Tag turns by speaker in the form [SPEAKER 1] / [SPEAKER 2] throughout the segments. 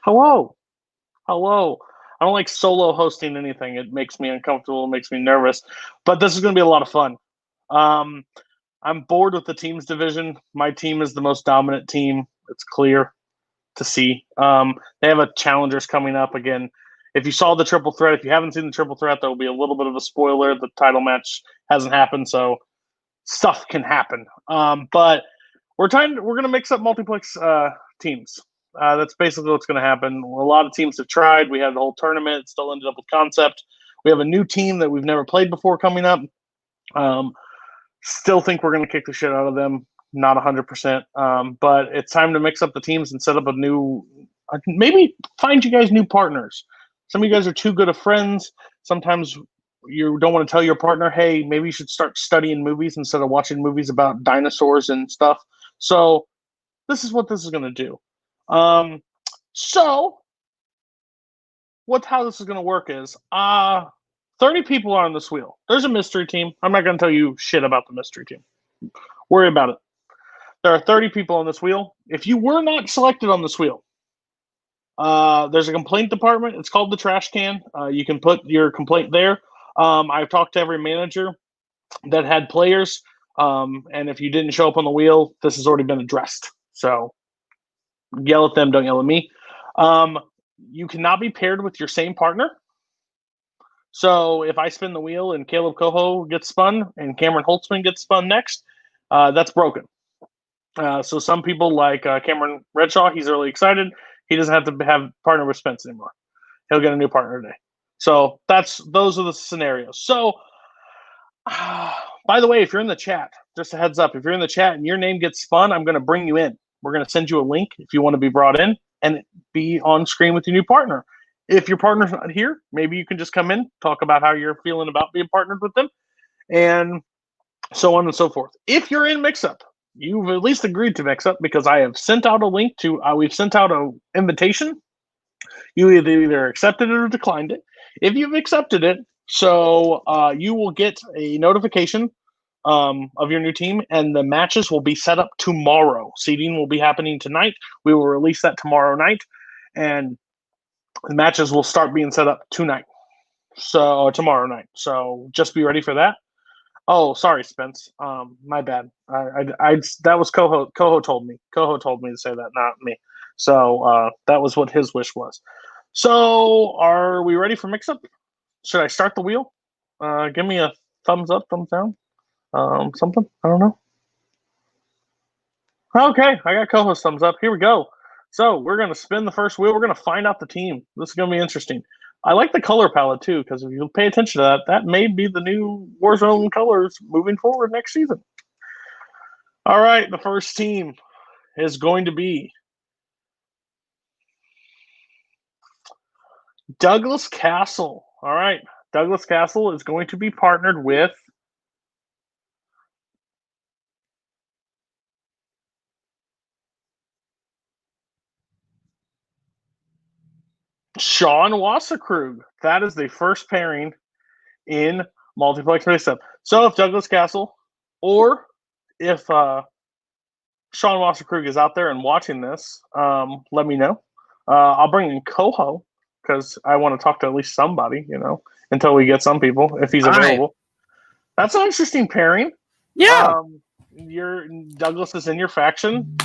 [SPEAKER 1] Hello. Hello. I don't like solo hosting anything. It makes me uncomfortable. It makes me nervous. But this is going to be a lot of fun. I'm bored with the teams division. My team is the most dominant team. It's clear to see. They have a challengers coming up again. If you saw the triple threat, if you haven't seen the triple threat, there will be a little bit of a spoiler. The title match hasn't happened, so stuff can happen. But we're going to mix up multiplex teams. That's basically what's going to happen. A lot of teams have tried. We had the whole tournament. It still ended up with concept. We have a new team that we've never played before coming up. Still think we're going to kick the shit out of them. Not 100%. But it's time to mix up the teams and set up a new – maybe find you guys new partners. Some of you guys are too good of friends. Sometimes you don't want to tell your partner, hey, maybe you should start studying movies instead of watching movies about dinosaurs and stuff. So this is what this is going to do. So how this is going to work is 30 people are on this wheel. There's a mystery team. I'm not going to tell you shit about the mystery team. Worry about it. There are 30 people on this wheel. If you were not selected on this wheel, there's a complaint department. It's called the trash can. You can put your complaint there. I've talked to every manager that had players, and if you didn't show up on the wheel, this has already been addressed. So yell at them, don't yell at me. You cannot be paired with your same partner. So if I spin the wheel and Kaleb Koho gets spun and Cameron Holtzman gets spun next, that's broken. So some people like Cameron Redshaw, he's really excited. He doesn't have to have partner with Spence anymore. He'll get a new partner today. So those are the scenarios. So, by the way, if you're in the chat, just a heads up, if you're in the chat and your name gets spun, I'm going to bring you in. We're going to send you a link if you want to be brought in and be on screen with your new partner. If your partner's not here, maybe you can just come in, talk about how you're feeling about being partnered with them, and so on and so forth. If you're in Mix-Up, you've at least agreed to Mix-Up because I have sent out a link to, we've sent out an invitation. You either accepted it or declined it. If you've accepted it, so you will get a notification of your new team, and the matches will be set up tomorrow. Seeding will be happening tonight. We will release that tomorrow night, and the matches will start being set up tonight. So tomorrow night. So just be ready for that. Oh, sorry, Spence. My bad. I that was Koho. Koho told me. Koho told me to say that, not me. So that was what his wish was. So are we ready for mix-up? Should I start the wheel? Give me a thumbs up, thumbs down. Something. I don't know. Okay, I got Koho's thumbs up. Here we go. So we're going to spin the first wheel. We're going to find out the team. This is going to be interesting. I like the color palette, too, because if you pay attention to that, that may be the new Warzone colors moving forward next season. All right, the first team is going to be Douglas Cassel. All right, Douglas Cassel is going to be partnered with Sean Wasserkrug. That is the first pairing in Multiplex Mix-Up. So if Douglas Cassel or if Sean Wasserkrug is out there and watching this, let me know. I'll bring in Koho because I want to talk to at least somebody, until we get some people, if he's available. That's an interesting pairing.
[SPEAKER 2] Yeah.
[SPEAKER 1] Douglas is in your faction.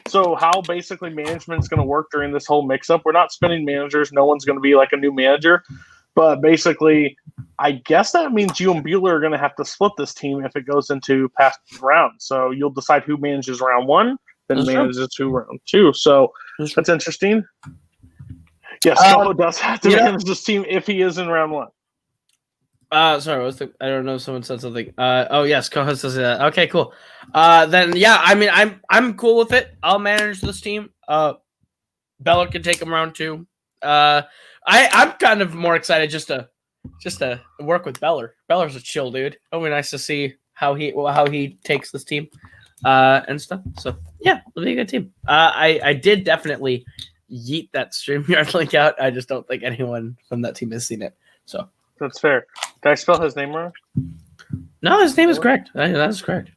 [SPEAKER 1] So how basically management's going to work during this whole mix-up, we're not spinning managers. No one's going to be like a new manager. But basically, I guess that means you and Bueller are going to have to split this team if it goes into past rounds. So you'll decide who manages round one, then manages to round two. So that's interesting. Yes, Koho does have to manage this team if he is in round one.
[SPEAKER 2] Sorry, I don't know if someone said something. Oh yes, Koho says that. Okay, cool. Then yeah, I mean I'm cool with it. I'll manage this team. Bella can take him round two. I'm kind of more excited just to work with Beller. Beller's a chill dude. It'll be nice to see how he takes this team and stuff. So yeah, it'll be a good team. I did definitely yeet that StreamYard link out. I just don't think anyone from that team has seen it. So
[SPEAKER 1] that's fair. Did I spell his name wrong?
[SPEAKER 2] No, his name is correct. That's correct.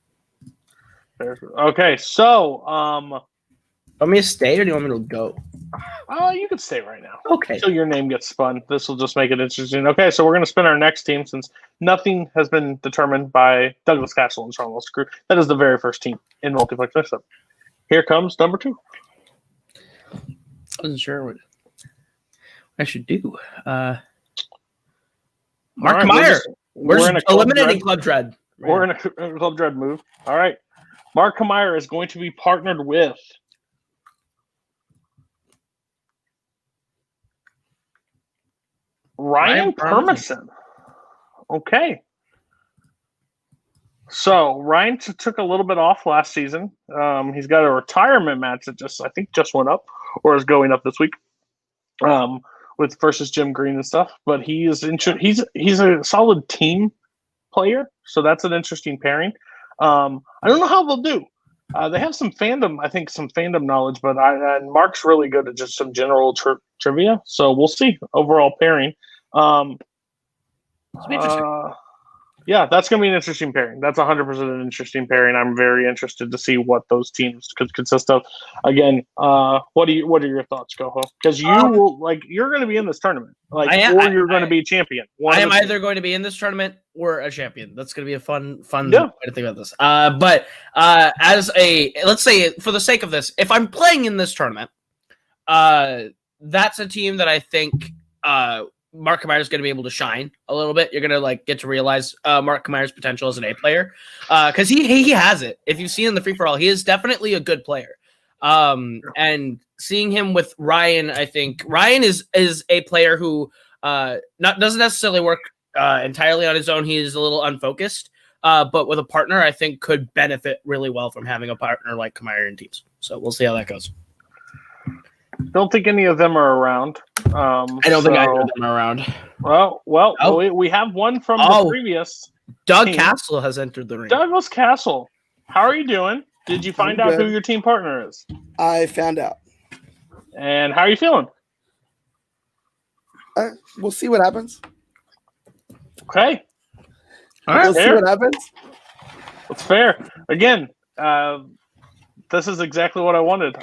[SPEAKER 1] Okay, so
[SPEAKER 2] want me to stay or do you want me to go?
[SPEAKER 1] You can stay right now.
[SPEAKER 2] Okay.
[SPEAKER 1] Until your name gets spun. This will just make it interesting. Okay, so we're going to spin our next team since nothing has been determined by Douglas Cassel and Sean Wilson Crew. That is the very first team in Multiplex Mix-Up. Here comes number 2.
[SPEAKER 2] I wasn't sure what I should do. Mark Meyer. We're in eliminating Club Dread.
[SPEAKER 1] We're in a Club Dread move. All right. Mark Meyer is going to be partnered with Ryan Permison. Okay. So Ryan took a little bit off last season. He's got a retirement match that I think just went up or is going up this week. With versus Jim Green and stuff, but he's a solid team player, so that's an interesting pairing. I don't know how they'll do. They have some fandom, I think, some fandom knowledge, but and Mark's really good at just some general trivia, so we'll see overall pairing. It's interesting. Yeah, that's going to be an interesting pairing. That's 100% an interesting pairing. I'm very interested to see what those teams could consist of. Again, what are your thoughts, Koho? Because you're going to be in this tournament, you're going to be champion.
[SPEAKER 2] I am either going to be in this tournament or a champion. That's going to be a fun way to think about this. But let's say for the sake of this, if I'm playing in this tournament, that's a team that I think Mark Meyer's going to be able to shine a little bit. You're going to get to realize Mark Meyer's potential as an A player because he has it. If you've seen in the free for all, he is definitely a good player. And seeing him with Ryan, I think Ryan is a player who doesn't necessarily work entirely on his own. He is a little unfocused, but with a partner, I think could benefit really well from having a partner like Meyer in teams. So we'll see how that goes.
[SPEAKER 1] Don't think any of them are around.
[SPEAKER 2] I don't think either of them are around.
[SPEAKER 1] We have one from the previous.
[SPEAKER 2] Doug
[SPEAKER 1] team.
[SPEAKER 2] Cassel has entered the ring.
[SPEAKER 1] Douglas Cassel, how are you doing? Did you find out who your team partner is?
[SPEAKER 3] I found out.
[SPEAKER 1] And how are you feeling?
[SPEAKER 3] We'll see what happens.
[SPEAKER 1] Okay.
[SPEAKER 2] All right.
[SPEAKER 3] We'll see what happens.
[SPEAKER 1] That's fair. Again, this is exactly what I wanted.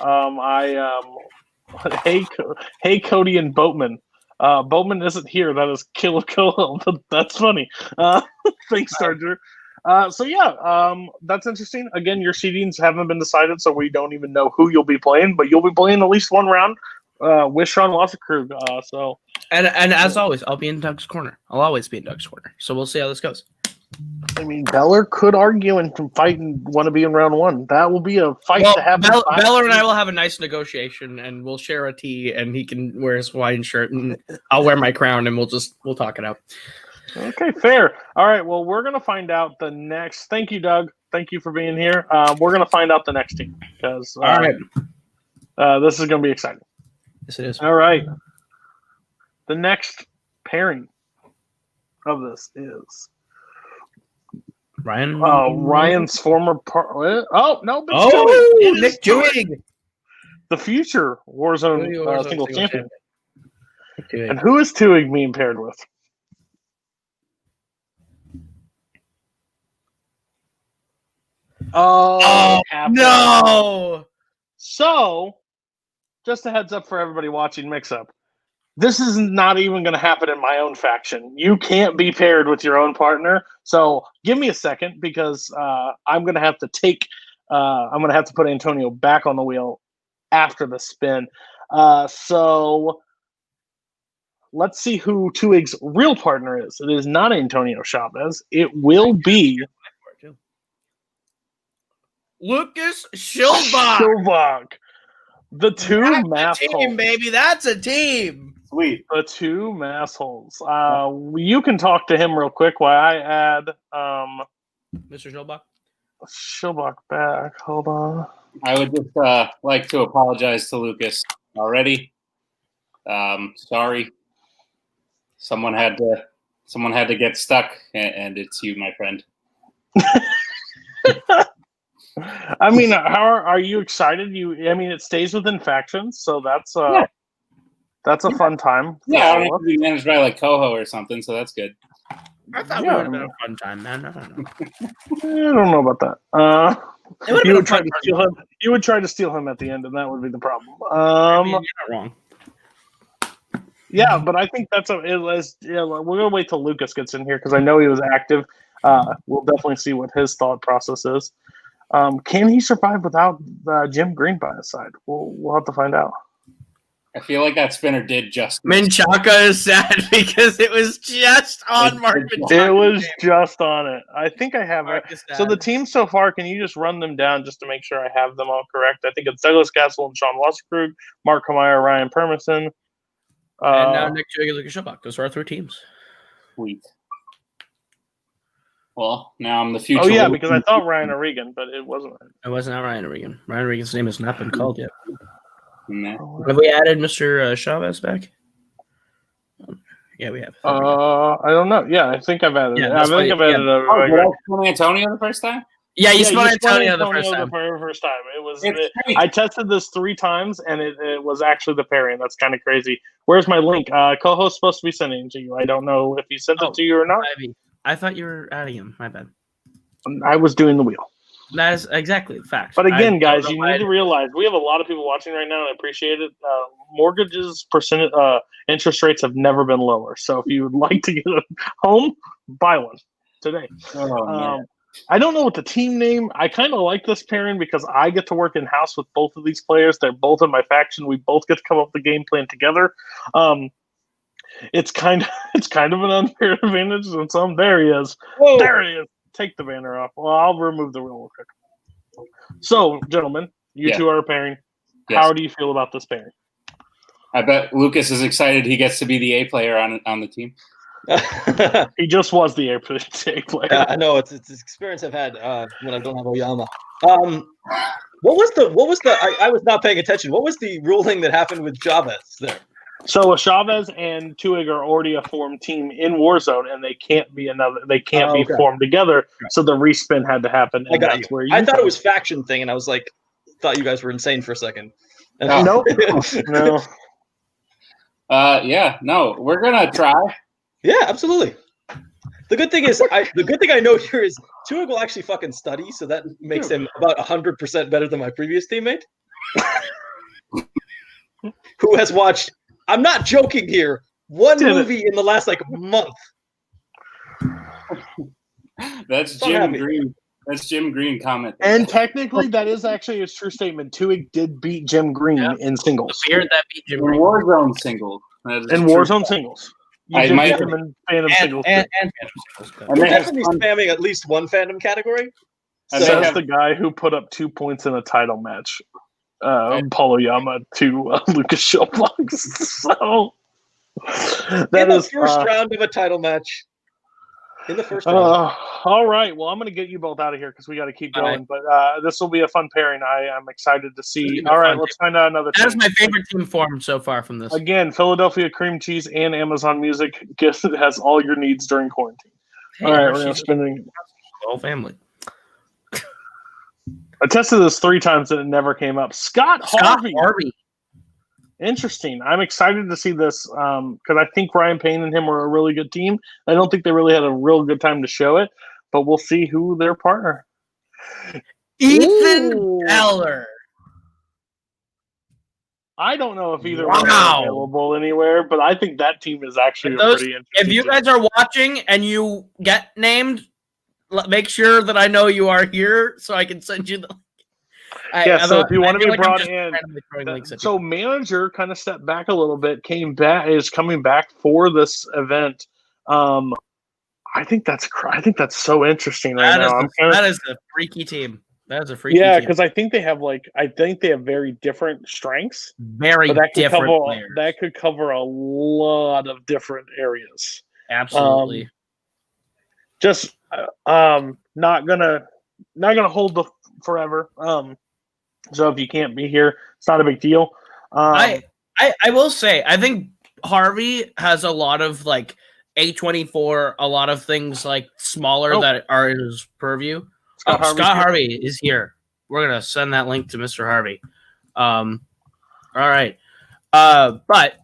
[SPEAKER 1] Hey, Cody and Boatman. Boatman isn't here. That is Kaleb Koho. That's funny. Thanks, Starger. That's interesting. Again, your seedings haven't been decided, so we don't even know who you'll be playing, but you'll be playing at least one round with Sean Wasserkrug.
[SPEAKER 2] And as always, I'll be in Doug's corner. I'll always be in Doug's corner. So we'll see how this goes.
[SPEAKER 1] I mean, Beller could argue and fight and want to be in round one. That will be a fight to have.
[SPEAKER 2] Beller and I will have a nice negotiation, and we'll share a tea, and he can wear his Hawaiian shirt, and I'll wear my crown, and we'll talk it out.
[SPEAKER 1] Okay, fair. All right, well, we're going to find out the next. Thank you, Doug. Thank you for being here. We're going to find out the next team because
[SPEAKER 2] all right,
[SPEAKER 1] this is going to be exciting.
[SPEAKER 2] Yes, it is.
[SPEAKER 1] All right. The next pairing of this is
[SPEAKER 2] Ryan.
[SPEAKER 1] Ryan's former partner. Oh, no.
[SPEAKER 2] Nick Twig.
[SPEAKER 1] The future Warzone single champion.
[SPEAKER 2] Twig.
[SPEAKER 1] And who is Twig being paired with? Oh,
[SPEAKER 2] no.
[SPEAKER 1] So, just a heads up for everybody watching Mix Up. This is not even going to happen in my own faction. You can't be paired with your own partner. So give me a second because I'm going to have to put Antonio back on the wheel after the spin. So let's see who TWOHIG'S real partner is. It is not Antonio Chavez. It will be
[SPEAKER 2] Lucas Schilbach.
[SPEAKER 1] The two massholes.
[SPEAKER 2] Baby. That's a team.
[SPEAKER 1] Sweet. The two massholes. You can talk to him real quick while I add
[SPEAKER 2] Mr.
[SPEAKER 1] Schilbach back. Hold on.
[SPEAKER 4] I would just like to apologize to Lucas already. Sorry. Someone had to get stuck, and it's you, my friend.
[SPEAKER 1] I mean, how are you excited? It stays within factions, so that's a fun time.
[SPEAKER 4] Yeah, I don't have to be managed by Koho or something, so that's good.
[SPEAKER 2] I thought it would have been a fun time, man. I don't know.
[SPEAKER 1] I don't know about that. You would try to steal him at the end, and that would be the problem.
[SPEAKER 2] You're not wrong.
[SPEAKER 1] Yeah, but I think that's we're gonna wait till Lucas gets in here because I know he was active. We'll definitely see what his thought process is. Can he survive without Jim Green by his side? We'll have to find out.
[SPEAKER 4] I feel like that spinner did just.
[SPEAKER 2] Minchaka is sad because it was just on Mark Minchaka.
[SPEAKER 1] It was just on it. I think I have it.
[SPEAKER 2] Mark
[SPEAKER 1] So the teams so far, can you just run them down just to make sure I have them all correct? I think it's Douglas Cassel and Sean Wasserkrug, Mark Meyer, Ryan Permison.
[SPEAKER 2] And now Nick Juggy, Lucas Schubach. Those are our 3 teams.
[SPEAKER 4] Sweet. Well, now I'm the future.
[SPEAKER 1] Oh, yeah, because I thought Ryan O'Regan, but it wasn't.
[SPEAKER 2] It was not Ryan O'Regan. Ryan O'Regan's name has not been called yet.
[SPEAKER 4] No.
[SPEAKER 2] Have we added Mr. Chavez back? Yeah, we have.
[SPEAKER 1] I don't know. Yeah, I think I've added it. I think I've added it.
[SPEAKER 4] Oh, did I spell Antonio the first time?
[SPEAKER 2] Yeah, you spelled
[SPEAKER 1] you
[SPEAKER 2] Antonio the first time.
[SPEAKER 1] The first time. It was. I tested this 3 times, and it was actually the pairing. That's kind of crazy. Where's my link? Co-host supposed to be sending it to you. I don't know if he sent it to you or not.
[SPEAKER 2] I thought you were adding him. My bad.
[SPEAKER 1] I was doing the wheel.
[SPEAKER 2] That is exactly the fact.
[SPEAKER 1] But again, guys, you need to realize we have a lot of people watching right now, and I appreciate it. Mortgages interest rates have never been lower. So if you would like to get a home, buy one today. I don't know what the team name. I kind of like this pairing because I get to work in house with both of these players. They're both in my faction. We both get to come up with the game plan together. It's kind of an unfair advantage. And some there he is. Whoa. There he is. Take the banner off. Well, I'll remove the real quick. So, gentlemen, you two are pairing. Yes. How do you feel about this pairing?
[SPEAKER 4] I bet Lucas is excited he gets to be the A player on the team.
[SPEAKER 1] He just was the A player.
[SPEAKER 5] Yeah, I know it's experience I've had when I don't have Oyama. What was the? I was not paying attention. What was the ruling that happened with Chavez there?
[SPEAKER 1] So Chavez and TWOHIG are already a formed team in Warzone, and they can't be be formed together. So the respin had to happen. And that's where
[SPEAKER 5] I thought it was faction thing, and I was like, thought you guys were insane for a second.
[SPEAKER 1] Nope. No.
[SPEAKER 4] Yeah, no, we're gonna try.
[SPEAKER 5] Yeah, absolutely. The good thing is, the good thing I know here is TWOHIG will actually fucking study, so that makes him about 100% better than my previous teammate, who has watched. I'm not joking here. One movie in the last month.
[SPEAKER 4] That's Jim Green. That's Jim Green comment.
[SPEAKER 1] And technically, that is actually a true statement. TWOHIG did beat Jim Green in singles.
[SPEAKER 2] The beard that beat Jim Green.
[SPEAKER 4] Warzone singles.
[SPEAKER 1] In Warzone singles.
[SPEAKER 4] I might have
[SPEAKER 1] in Fandom singles.
[SPEAKER 2] And
[SPEAKER 5] We're definitely spamming at least one fandom category.
[SPEAKER 1] So that's the guy who put up 2 points in a title match. Paulo Yama to Lucas Schubach. So
[SPEAKER 5] that in the first round of a title match. In the first round.
[SPEAKER 1] All right. Well, I'm going to get you both out of here because we got to keep going. Right. But this will be a fun pairing. I am excited to see. All right, let's find out another.
[SPEAKER 2] That is my favorite team form so far from this.
[SPEAKER 1] Again, Philadelphia Cream Cheese and Amazon Music has all your needs during quarantine. All right, we're going to spend
[SPEAKER 2] whole family.
[SPEAKER 1] I tested this 3 times and it never came up. Scott Harvey. Interesting. I'm excited to see this because I think Ryan Payne and him were a really good team. I don't think they really had a real good time to show it, but we'll see who their partner.
[SPEAKER 2] Ethan Beller.
[SPEAKER 1] I don't know if either one is available anywhere, but I think that team is actually pretty interesting.
[SPEAKER 2] If you guys are watching and you get named, make sure that I know you are here so I can send you the link.
[SPEAKER 1] So if you want to be brought in, so manager kind of stepped back a little bit, is coming back for this event. I think that's so interesting right now.
[SPEAKER 2] That is a freaky team. That is a freaky team.
[SPEAKER 1] Because I think they have very different strengths.
[SPEAKER 2] Very different players.
[SPEAKER 1] That could cover a lot of different areas.
[SPEAKER 2] Absolutely.
[SPEAKER 1] Just not gonna hold forever. So if you can't be here, it's not a big deal.
[SPEAKER 2] I will say I think Harvey has a lot of A24, a lot of things smaller that are in his purview. Scott Harvey is here. We're gonna send that link to Mr. Harvey. All right. But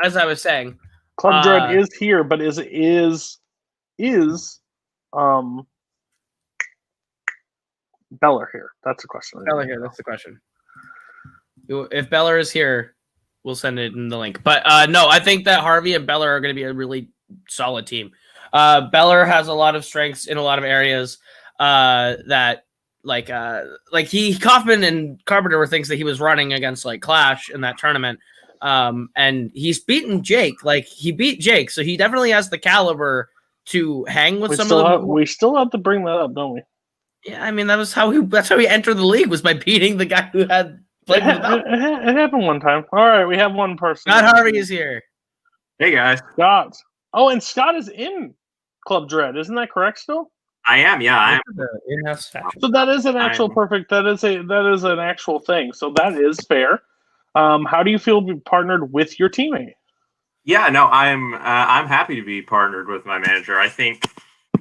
[SPEAKER 2] as I was saying,
[SPEAKER 1] Club Dread is here, but is Beller here? That's the question.
[SPEAKER 2] Beller here. That's the question. If Beller is here, We'll send it in the link. But no, I think that Harvey and Beller are going to be a really solid team. Beller has a lot of strengths in a lot of areas that like Kaufman and Carpenter were things that he was running against like Clash in that tournament. And he's beaten Jake. Like he beat Jake, so he definitely has the caliber to hang with some of them.
[SPEAKER 1] We still have to bring that up, don't we?
[SPEAKER 2] Yeah, I mean that's how he entered the league, was by beating the guy who had played with him.
[SPEAKER 1] It happened one time. All right, we have one person.
[SPEAKER 2] Scott Harvey is here.
[SPEAKER 6] Hey guys.
[SPEAKER 1] Scott. Oh, and Scott is in Club Dread. Isn't that correct still?
[SPEAKER 6] I am, yeah. I am.
[SPEAKER 2] In-house faction.
[SPEAKER 1] So that is an actual perfect. That is an actual thing. So that is fair. How do you feel to be partnered with your teammate?
[SPEAKER 6] Yeah, no, I'm happy to be partnered with my manager. I think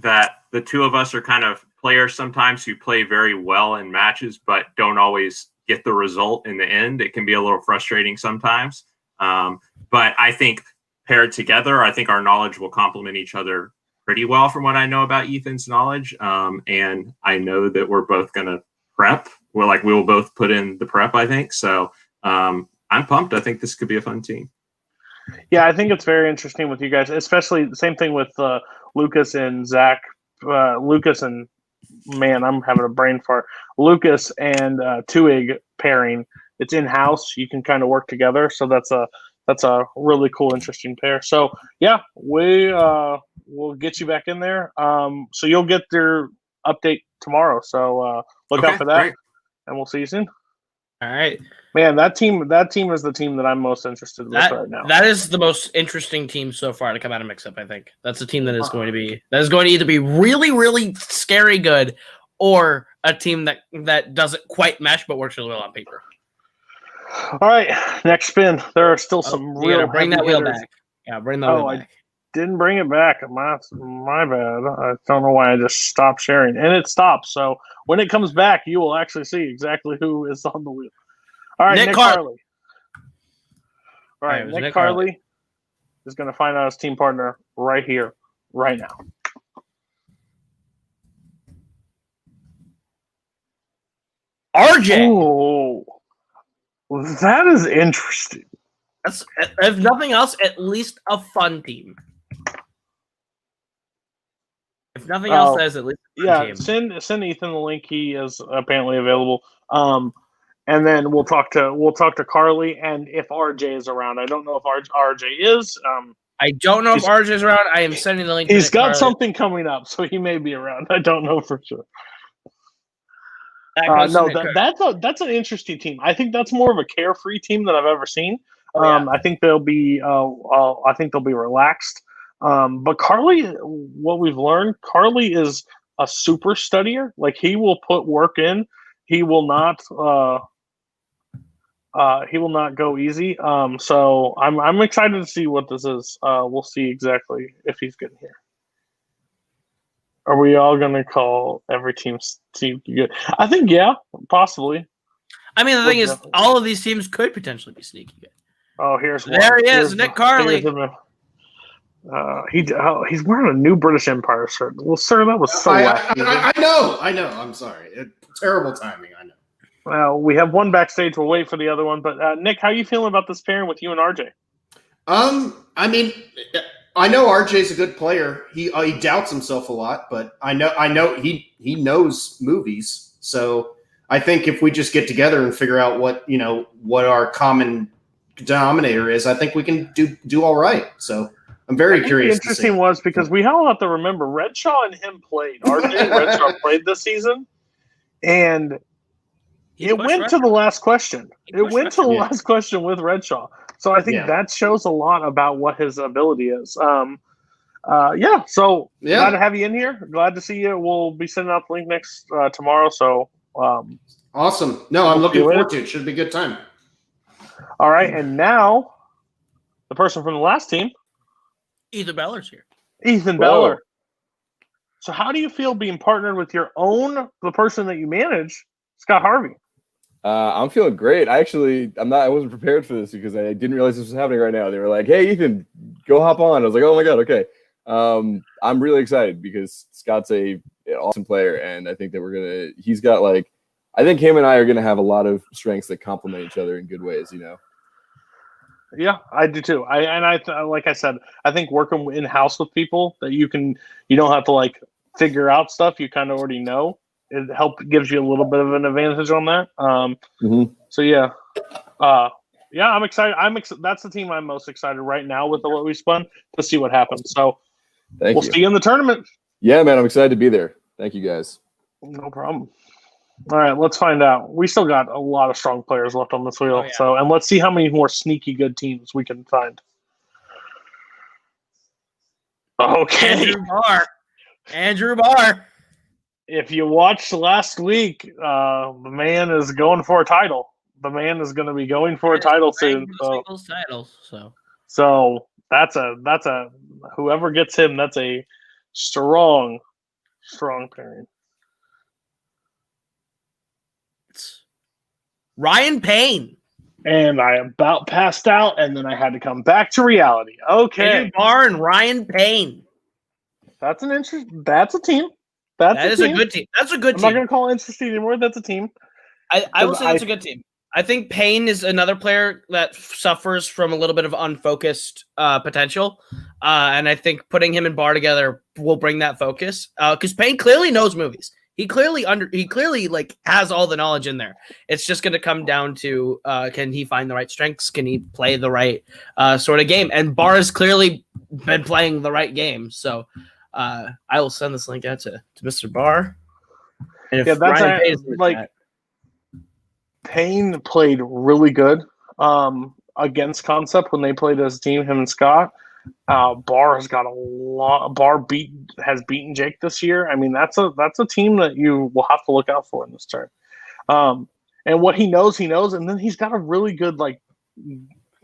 [SPEAKER 6] that the two of us are kind of players sometimes who play very well in matches, but don't always get the result in the end. It can be a little frustrating sometimes. But I think paired together, I think our knowledge will complement each other pretty well from what I know about Ethan's knowledge. And I know that we're both going to prep. We will both put in the prep, I think. So I'm pumped. I think this could be a fun team.
[SPEAKER 1] Yeah, I think it's very interesting with you guys, especially the same thing with Lucas and Zach. Lucas and, man, I'm having a brain fart. Lucas and TWOHIG pairing. It's in-house. You can kind of work together. So that's a really cool, interesting pair. So, yeah, we'll get you back in there. So you'll get their update tomorrow. So look out for that, great. And we'll see you soon.
[SPEAKER 2] All right.
[SPEAKER 1] Man, that team is the team that I'm most interested with right now.
[SPEAKER 2] That is the most interesting team so far to come out of Mix-Up, I think. That's a team that is going to either be really, really scary good or a team that doesn't quite mesh but works really well on paper.
[SPEAKER 1] All right, next spin. There are still some real
[SPEAKER 2] bring that wheel back. Yeah, bring that wheel back.
[SPEAKER 1] I didn't bring it back. My bad. I don't know why I just stopped sharing. And it stopped. So when it comes back, you will actually see exactly who is on the wheel. All right, Nick Carley. All right, Nick Carley is going to find out his team partner right here, right now.
[SPEAKER 2] RJ.
[SPEAKER 1] Oh, that is interesting.
[SPEAKER 2] That's, if nothing else, at least a fun team. If nothing else, that is at least a fun team.
[SPEAKER 1] Send Ethan the link. He is apparently available. And then we'll talk to Carly, and if RJ is around. I don't know if RJ is.
[SPEAKER 2] I don't know if RJ is around. I am sending the link.
[SPEAKER 1] He's got something coming up, so he may be around. I don't know for sure. That's an interesting team. I think that's more of a carefree team than I've ever seen. I think they'll be relaxed. But Carly, what we've learned, Carly is a super studier. Like, he will put work in. He will not go easy. So I'm excited to see what this is. We'll see exactly if he's getting here. Are we all going to call every team good? I think, yeah, possibly.
[SPEAKER 2] I mean, the thing is, all of these teams could potentially be sneaky good.
[SPEAKER 1] Oh, here's one.
[SPEAKER 2] There he is, Nick Carley.
[SPEAKER 1] He's wearing a New British Empire shirt. Well, sir, that was so
[SPEAKER 7] I know. I'm sorry. Terrible timing, I know.
[SPEAKER 1] Well, we have one backstage. We'll wait for the other one. But, Nick, how are you feeling about this pairing with you and RJ?
[SPEAKER 7] I mean, I know RJ's a good player. He doubts himself a lot, but I know he knows movies. So I think if we just get together and figure out what our common denominator is, I think we can do all right. So I'm very curious.
[SPEAKER 1] The interesting was because we all have to remember Redshaw and him played. RJ and Redshaw played this season, and it went to the last question. It went to the last question with Redshaw. So I think that shows a lot about what his ability is. So glad to have you in here. Glad to see you. We'll be sending out the link next tomorrow. So
[SPEAKER 7] awesome. No, I'm looking forward to it. Should be a good time.
[SPEAKER 1] All right, and now the person from the last team,
[SPEAKER 2] Ethan Beller's here.
[SPEAKER 1] Ethan Beller. So how do you feel being partnered with the person that you manage, Scott Harvey?
[SPEAKER 8] I'm feeling great. I wasn't prepared for this because I didn't realize this was happening right now. They were like, "Hey, Ethan, go hop on." I was like, "Oh my god, okay." I'm really excited because Scott's an awesome player, and I think that he's got I think him and I are gonna have a lot of strengths that complement each other in good ways.
[SPEAKER 1] Yeah, I do too. Like I said, I think working in house with people that you don't have to like figure out stuff. You kind of already know. It gives you a little bit of an advantage on that. So yeah, yeah, I'm excited. That's the team I'm most excited right now with what we spun to see what happens. So we'll see you in the tournament.
[SPEAKER 8] Yeah, man, I'm excited to be there. Thank you guys.
[SPEAKER 1] No problem. All right, let's find out. We still got a lot of strong players left on this wheel.
[SPEAKER 2] Oh, yeah.
[SPEAKER 1] So, and let's see how many more sneaky good teams we can find. Okay.
[SPEAKER 2] Andrew Barr.
[SPEAKER 1] If you watched last week, the man is going for a title. The man is going to be going for a title soon. So that's a whoever gets him, that's a strong pairing.
[SPEAKER 2] Ryan Payne.
[SPEAKER 1] And I about passed out, and then I had to come back to reality. Okay.
[SPEAKER 2] Andrew Barr and Ryan Payne.
[SPEAKER 1] That's an interesting. That's a team.
[SPEAKER 2] That is a good team. That's a good team.
[SPEAKER 1] I'm not going to call it interesting anymore. That's a team.
[SPEAKER 2] I will say that's a good team. I think Payne is another player that suffers from a little bit of unfocused potential, and I think putting him and Barr together will bring that focus. Because Payne clearly knows movies. He clearly like has all the knowledge in there. It's just going to come down to can he find the right strengths? Can he play the right sort of game? And Barr has clearly been playing the right game. So I will send this link out to Mr. Barr. And if Ryan
[SPEAKER 1] Payne played really good against Concept when they played as a team, him and Scott. Barr has got a lot. Barr has beaten Jake this year. I mean, that's a team that you will have to look out for in this turn. And what he knows, and then he's got a really good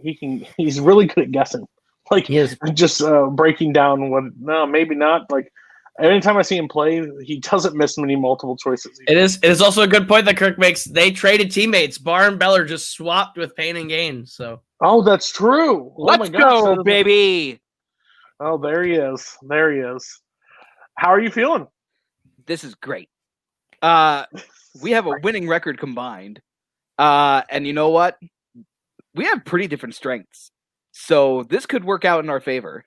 [SPEAKER 1] he's really good at guessing. Like he is just breaking down what. No, maybe not. Like anytime I see him play, he doesn't miss many multiple choices.
[SPEAKER 2] It is also a good point that Kirk makes. They traded teammates. Barr and Beller just swapped with Payne and Gain. So.
[SPEAKER 1] Oh, that's true.
[SPEAKER 9] Let's go, baby.
[SPEAKER 1] Oh, there he is. There he is. How are you feeling?
[SPEAKER 9] This is great. We have a winning record combined. And you know what? We have pretty different strengths. So this could work out in our favor.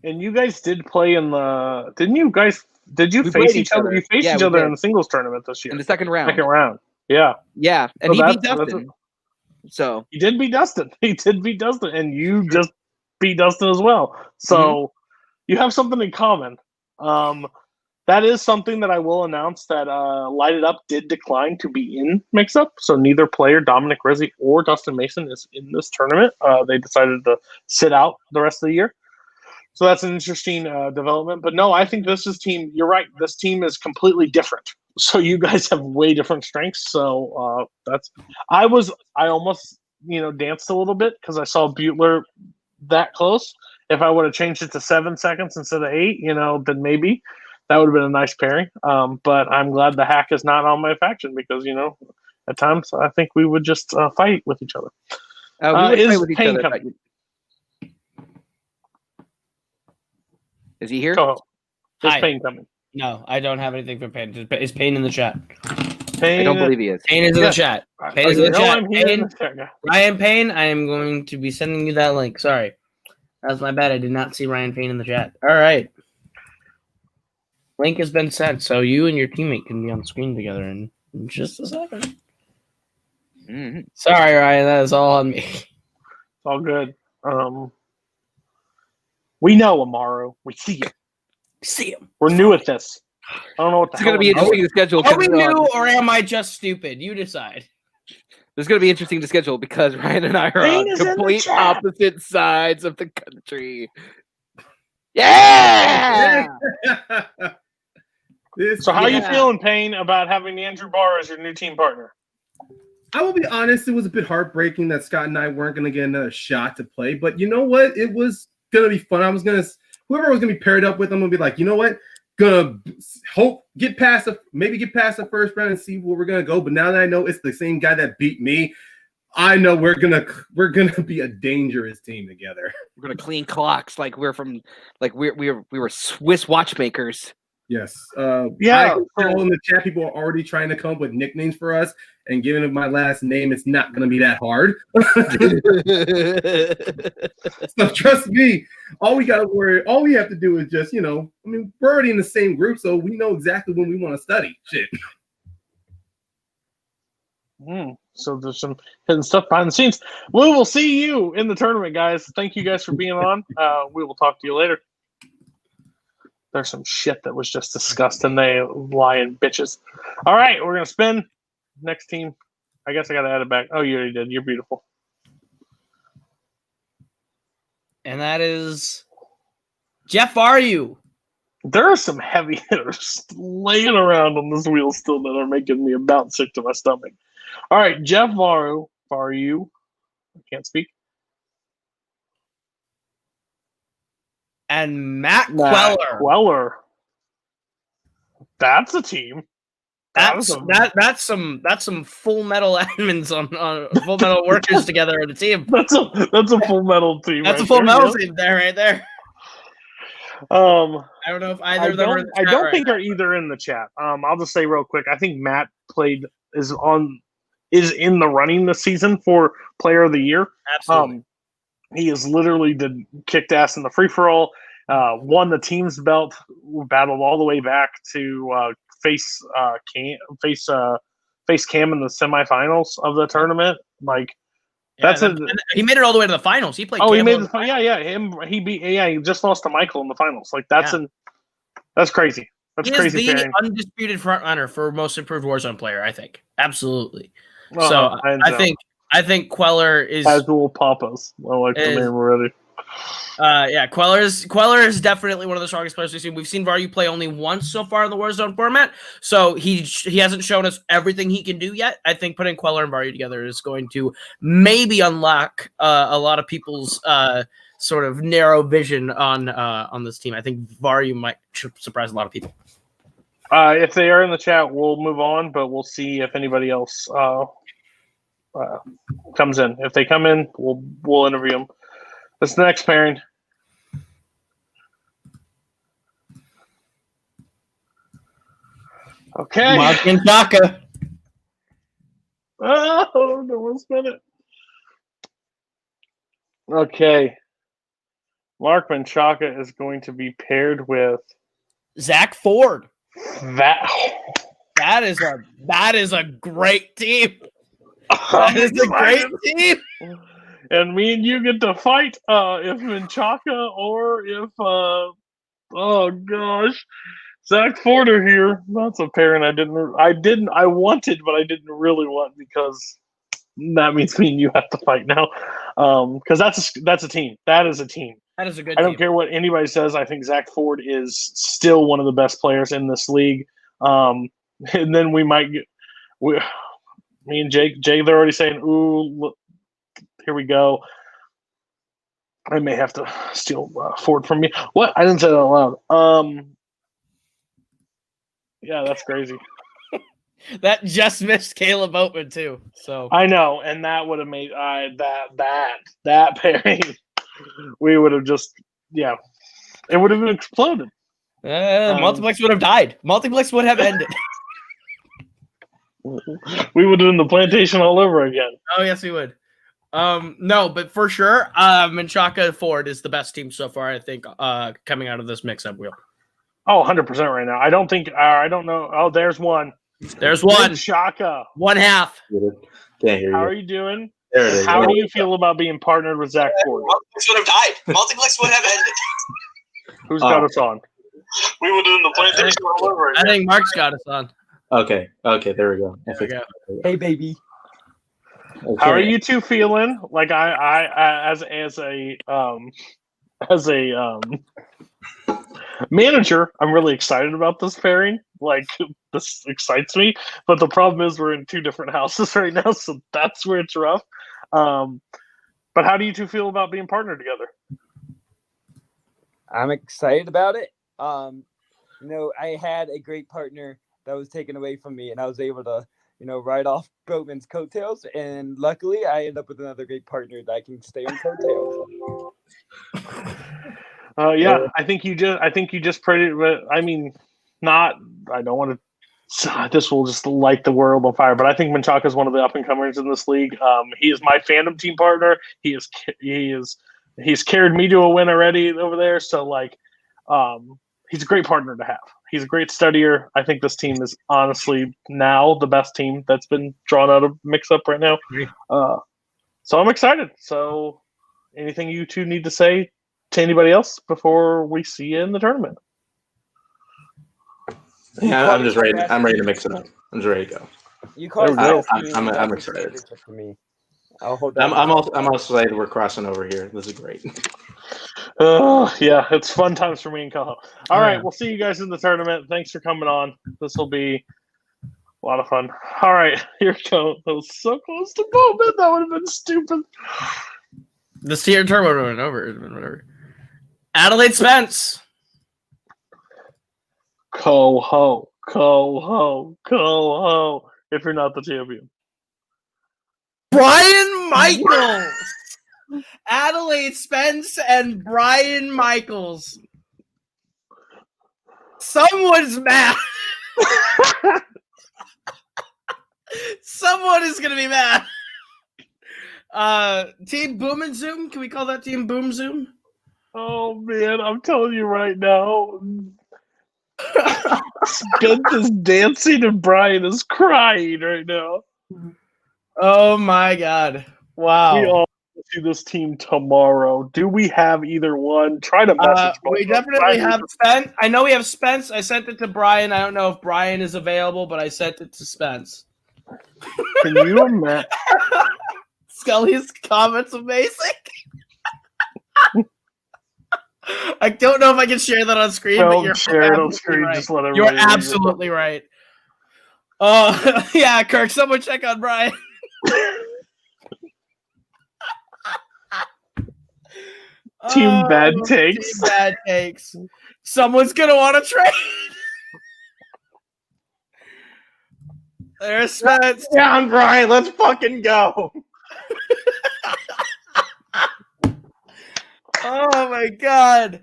[SPEAKER 1] And you guys did play in the didn't you guys did you face each other? You faced each other in the singles tournament this year.
[SPEAKER 9] In the second round.
[SPEAKER 1] Yeah.
[SPEAKER 9] Yeah. And he beat Dustin. So
[SPEAKER 1] he did beat Dustin. And you just beat Dustin as well. So you have something in common. That is something that I will announce that Light It Up did decline to be in Mix-Up. So neither player, Dominic Rizzi or Dustin Mason, is in this tournament. They decided to sit out the rest of the year. So that's an interesting development. But no, I think this is team. You're right. This team is completely different. So you guys have way different strengths. So I almost danced a little bit because I saw Butler that close. If I would have changed it to 7 seconds instead of 8, then maybe that would have been a nice pairing. But I'm glad the hack is not on my faction because at times I think we would just fight with each other.
[SPEAKER 9] We would fight with each other. Coming? Is he here?
[SPEAKER 1] Is Payne coming?
[SPEAKER 2] No, I don't have anything for Payne. Is Payne in the chat?
[SPEAKER 9] I don't believe he is.
[SPEAKER 2] Payne is in the chat. Payne is in the chat. Ryan Payne, I am going to be sending you that link. Sorry. That was my bad. I did not see Ryan Payne in the chat. All right. Link has been sent, so you and your teammate can be on screen together in just a second. Mm-hmm. Sorry, Ryan. That is all on me.
[SPEAKER 1] It's all good. We know Amaru. We see him. We're new at this. I don't know what the hell.
[SPEAKER 9] It's going to be interesting to schedule.
[SPEAKER 2] Are we new or am I just stupid? You decide.
[SPEAKER 9] It's going to be interesting to schedule because Ryan and I are on complete opposite sides of the country. Yeah!
[SPEAKER 1] So how are you feeling, Payne, about having Andrew Barr as your new team partner?
[SPEAKER 10] I will be honest, it was a bit heartbreaking that Scott and I weren't going to get another shot to play. But you know what? It was going to be fun. Whoever I was going to be paired up with, I'm going to be like, you know what? Gonna get past the first round and see where we're gonna go. But now that I know it's the same guy that beat me, I know we're gonna be a dangerous team together.
[SPEAKER 9] We're gonna clean clocks like we were Swiss watchmakers.
[SPEAKER 10] Yes.
[SPEAKER 1] Yeah,
[SPEAKER 10] I can tell in the chat people are already trying to come up with nicknames for us, and given it my last name, it's not going to be that hard. So trust me, all we have to do is just, we're already in the same group, so we know exactly when we want to study. Shit.
[SPEAKER 1] So there's some hidden stuff behind the scenes. We will see you in the tournament, guys. Thank you guys for being on. We will talk to you later. There's some shit that was just discussed, and they lying bitches. All right, we're gonna spin. Next team. I guess I gotta add it back. Oh, you already did. You're beautiful.
[SPEAKER 2] And that is Jeff. Are you?
[SPEAKER 1] There are some heavy hitters laying around on this wheel still that are making me about sick to my stomach. All right, Jeff Varu. I can't speak.
[SPEAKER 2] And Matt Queller.
[SPEAKER 1] That's a team.
[SPEAKER 2] That's some Full Metal admins on Full Metal workers together in a team.
[SPEAKER 1] That's a Full Metal team.
[SPEAKER 2] That's a Full Metal team there, right there.
[SPEAKER 1] I
[SPEAKER 2] don't know if either of them are in the
[SPEAKER 1] I
[SPEAKER 2] chat
[SPEAKER 1] don't
[SPEAKER 2] right
[SPEAKER 1] think
[SPEAKER 2] now.
[SPEAKER 1] they're either in the chat. I'll just say real quick. I think Matt is in the running this season for Player of the Year.
[SPEAKER 2] Absolutely.
[SPEAKER 1] He has literally kicked ass in the free for all. Won the team's belt. Battled all the way back to face Cam in the semifinals of the tournament.
[SPEAKER 2] He made it all the way to the finals. He played.
[SPEAKER 1] Oh,
[SPEAKER 2] Campbell
[SPEAKER 1] he made he just lost to Michael in the finals. That's crazy. That's crazy.
[SPEAKER 2] He is the
[SPEAKER 1] pairing.
[SPEAKER 2] undisputed front runner for most improved Warzone player. I think absolutely.
[SPEAKER 1] Well,
[SPEAKER 2] so I think Queller is
[SPEAKER 1] casual papas. I like the name already.
[SPEAKER 2] Queller is definitely one of the strongest players we've seen. We've seen Varu play only once so far in the Warzone format, so he hasn't shown us everything he can do yet. I think putting Queller and Varu together is going to maybe unlock a lot of people's sort of narrow vision on this team. I think Varu might surprise a lot of people.
[SPEAKER 1] If they are in the chat, we'll move on, but we'll see if anybody else comes in. If they come in, we'll interview them. That's the next pairing. Okay.
[SPEAKER 2] Mark and Taka.
[SPEAKER 1] Oh, no one spin it. Okay. Mark Menchaca is going to be paired with
[SPEAKER 2] Zach Ford.
[SPEAKER 1] That
[SPEAKER 2] is a great team. That is a great team.
[SPEAKER 1] And me and you get to fight if Menchaca or if oh gosh, Zach Ford are here. That's a pairing I wanted, but I didn't really want, because that means me and you have to fight now. Because that's a team. That is a team.
[SPEAKER 2] That is a good
[SPEAKER 1] I don't
[SPEAKER 2] team.
[SPEAKER 1] care what anybody says. I think Zach Ford is still one of the best players in this league. And then we might get me and Jake, they're already saying, ooh, look, here we go. I may have to steal Ford from you. What? I didn't say that out loud. Yeah, that's crazy.
[SPEAKER 2] That just missed Kaleb Boatman too. So
[SPEAKER 1] I know, and that would have made that pairing. We would have just it would have exploded.
[SPEAKER 2] Multiplex would have died. Multiplex would have ended.
[SPEAKER 1] We would have done the plantation all over again.
[SPEAKER 2] Oh yes, we would. No, but for sure, Menchaca Ford is the best team so far, I think, coming out of this mix-up wheel.
[SPEAKER 1] Oh, 100% right now. I don't think I don't know. Oh, there's one.
[SPEAKER 2] There's one.
[SPEAKER 1] Menchaca.
[SPEAKER 2] One half.
[SPEAKER 11] Can't hear you.
[SPEAKER 1] How are you doing?
[SPEAKER 11] There it is.
[SPEAKER 1] How do you feel about being partnered with Zach Ford?
[SPEAKER 12] Multiplex would have died. Multiplex would have ended.
[SPEAKER 1] Who's got us on?
[SPEAKER 12] We would have done the plantation all over again.
[SPEAKER 2] I think Mark's got us on.
[SPEAKER 11] Okay, there we go.
[SPEAKER 2] There we go.
[SPEAKER 9] Hey, baby.
[SPEAKER 11] Okay.
[SPEAKER 1] How are you two feeling? Like I as a manager, I'm really excited about this pairing. Like, this excites me. But the problem is we're in two different houses right now, so that's where it's rough. But how do you two feel about being partnered together?
[SPEAKER 13] I'm excited about it. I had a great partner that was taken away from me, and I was able to, ride off Boatman's coattails. And luckily, I ended up with another great partner that I can stay on coattails.
[SPEAKER 1] I think you just pretty. I mean, I don't want to. This will just light the world on fire. But I think Menchaca is one of the up and comers in this league. He is my Fandom team partner. He's carried me to a win already over there. So he's a great partner to have. He's a great studier. I think this team is honestly now the best team that's been drawn out of mix up right now. So I'm excited. So anything you two need to say to anybody else before we see you in the tournament?
[SPEAKER 11] Yeah, I'm just ready. I'm ready to mix it up. I'm just ready to go.
[SPEAKER 13] You called
[SPEAKER 11] I'm excited.
[SPEAKER 13] for me. I'll hold that.
[SPEAKER 11] I'm also excited we're crossing over here. This is great.
[SPEAKER 1] Yeah, it's fun times for me and Koho. All right, we'll see you guys in the tournament. Thanks for coming on. This will be a lot of fun. All right, here we go. That was so close to Boatman. That would have been stupid.
[SPEAKER 2] This tier tournament went over. Whatever. Adelaide Spence.
[SPEAKER 1] Koho. If you're not the champion.
[SPEAKER 2] Brian Michaels. Adelaide Spence and Brian Michaels. Someone's mad. Someone is gonna be mad. Team Boom and Zoom. Can we call that Team Boom Zoom?
[SPEAKER 1] Oh man, I'm telling you right now. Spence is dancing and Brian is crying right now.
[SPEAKER 2] Oh my god. Wow.
[SPEAKER 1] We all see this team tomorrow. Do we have either one? Try to message
[SPEAKER 2] we definitely have Spence. I know we have Spence. I sent it to Brian. I don't know if Brian is available, but I sent it to Spence.
[SPEAKER 1] Can you imagine?
[SPEAKER 2] Scully's comments amazing. I don't know if I can share that on screen, but you're
[SPEAKER 1] share it on screen. Right. Just let
[SPEAKER 2] everybody. You're absolutely right. Yeah, Kirk. Someone check on Brian.
[SPEAKER 1] Team bad takes.
[SPEAKER 2] Team bad takes. Someone's gonna want to trade. There's Spence.
[SPEAKER 14] Down, Brian. Let's fucking go.
[SPEAKER 2] Oh my god.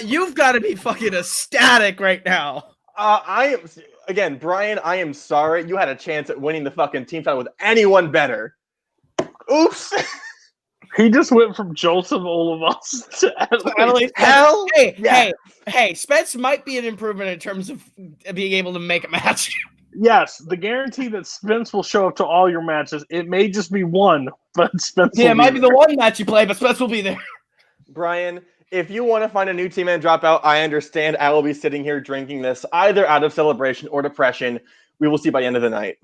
[SPEAKER 2] You've got to be fucking ecstatic right now.
[SPEAKER 14] I am again, Brian, I am sorry. You had a chance at winning the fucking team title with anyone better. Oops.
[SPEAKER 1] He just went from Joseph Olivas to Adelaide.
[SPEAKER 2] Hell, hey, Spence might be an improvement in terms of being able to make a match.
[SPEAKER 1] Yes, the guarantee that Spence will show up to all your matches. It may just be one, but Spence.
[SPEAKER 2] Yeah, it might be the one match you play, but Spence will be there.
[SPEAKER 14] Brian, if you want to find a new team and drop out, I understand. I will be sitting here drinking this either out of celebration or depression. We will see by the end of the night.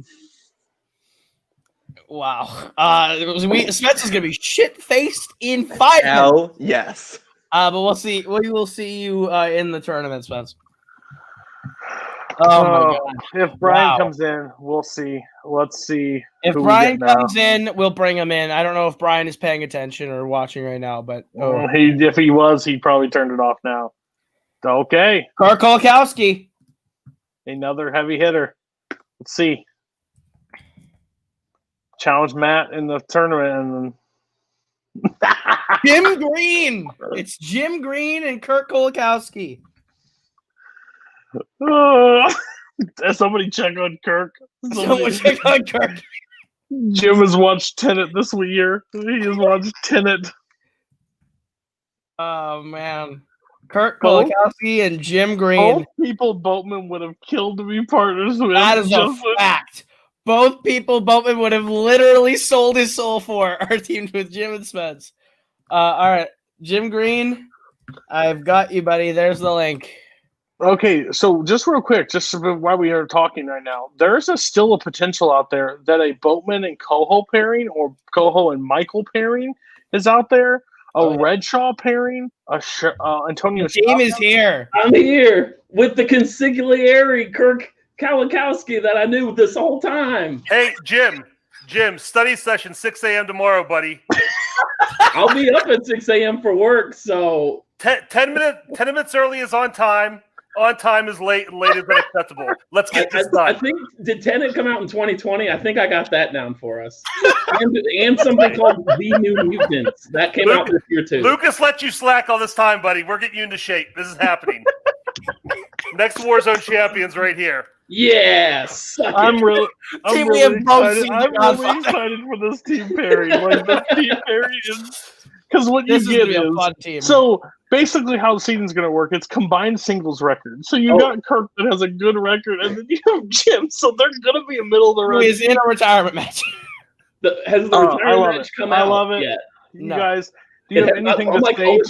[SPEAKER 2] Wow. Spence is gonna be shit-faced in 5 minutes.
[SPEAKER 14] Hell yes.
[SPEAKER 2] But we'll see. We will see you in the tournament, Spence. Oh my god!
[SPEAKER 1] If Brian comes in, we'll see. Let's see.
[SPEAKER 2] If Brian comes in, we'll bring him in. I don't know if Brian is paying attention or watching right now, but
[SPEAKER 1] if he was, he probably turned it off now. Okay.
[SPEAKER 2] Kirk Kowalkowski.
[SPEAKER 1] Another heavy hitter. Let's see. Challenge Matt in the tournament.
[SPEAKER 2] Jim Green. It's Jim Green and Kirk Kowalkowski.
[SPEAKER 1] Somebody check on Kirk.
[SPEAKER 2] Someone check on Kirk.
[SPEAKER 1] Jim has watched Tenet this year. He has watched Tenet.
[SPEAKER 2] Oh man, Kirk Kowalkowski and Jim Green.
[SPEAKER 1] Both people Boatman would have killed to be partners with.
[SPEAKER 2] That is a fact. Both people Boatman would have literally sold his soul for are teamed with Jim and Spence. All right, Jim Green, I've got you, buddy. There's the link.
[SPEAKER 1] Okay, so just real quick, just while we are talking right now, there's still a potential out there that a Boatman and Koho pairing or Koho and Michael pairing is out there. A Redshaw pairing, Antonio.
[SPEAKER 2] The team is here.
[SPEAKER 15] I'm here with the consigliere Kirk Kowalkowski that I knew this whole time.
[SPEAKER 16] Hey, Jim, study session 6 a.m. tomorrow, buddy.
[SPEAKER 15] I'll be up at 6 a.m. for work, so
[SPEAKER 16] 10 minutes early is on time. On time is late, and late is unacceptable. Let's get this done.
[SPEAKER 15] I think, did Tenet come out in 2020? I think I got that down for us. and something called The New Mutants. That came out this year, too.
[SPEAKER 16] Lucas let you slack all this time, buddy. We're getting you into shape. This is happening. Next Warzone champions right here.
[SPEAKER 15] Yes.
[SPEAKER 1] I'm really excited. I'm
[SPEAKER 2] on
[SPEAKER 1] really
[SPEAKER 2] fire.
[SPEAKER 1] excited for this team pairing. Like this team pairing is because what
[SPEAKER 2] This
[SPEAKER 1] you
[SPEAKER 2] is
[SPEAKER 1] get
[SPEAKER 2] gonna be a
[SPEAKER 1] is
[SPEAKER 2] fun team.
[SPEAKER 1] so basically how the season's going to work. It's combined singles record. So you got Kirk that has a good record, and then you have Jim. So they're going to be a middle of the road.
[SPEAKER 2] He's in a retirement match.
[SPEAKER 15] Has the
[SPEAKER 1] I
[SPEAKER 15] retirement
[SPEAKER 1] love
[SPEAKER 15] match
[SPEAKER 1] it.
[SPEAKER 15] come
[SPEAKER 1] I
[SPEAKER 15] out
[SPEAKER 1] love it.
[SPEAKER 15] yet?
[SPEAKER 1] You guys, do you have anything
[SPEAKER 15] I'm
[SPEAKER 1] to
[SPEAKER 15] like
[SPEAKER 1] say
[SPEAKER 15] 0-4,